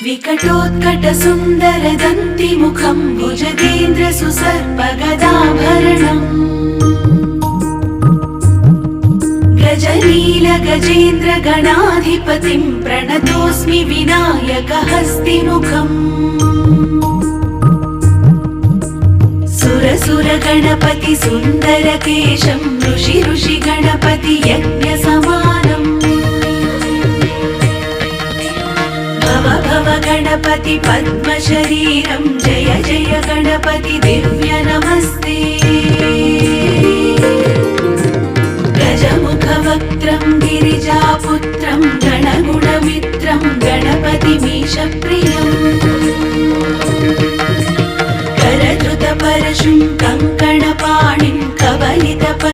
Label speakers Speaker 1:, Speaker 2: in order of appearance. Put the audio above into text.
Speaker 1: विकटोत्कटसुन्दरदन्तिमुखं भुजगेन्द्रसुसर्पगदाभरणम् गजनीलगजेन्द्रगणाधिपतिं प्रणतोऽस्मि विनायकहस्तिमुखम् सुरसुरगणपति सुन्दरकेशं ऋषि गणपति यज्ञसमानम् भव गणपति पद्मशरीरं जय जय गणपति दिव्य नमस्ते गजमुखवक्त्रं गिरिजापुत्रं गणगुणमित्रं गणपतिमीशप्रियम् करधृतपरशुं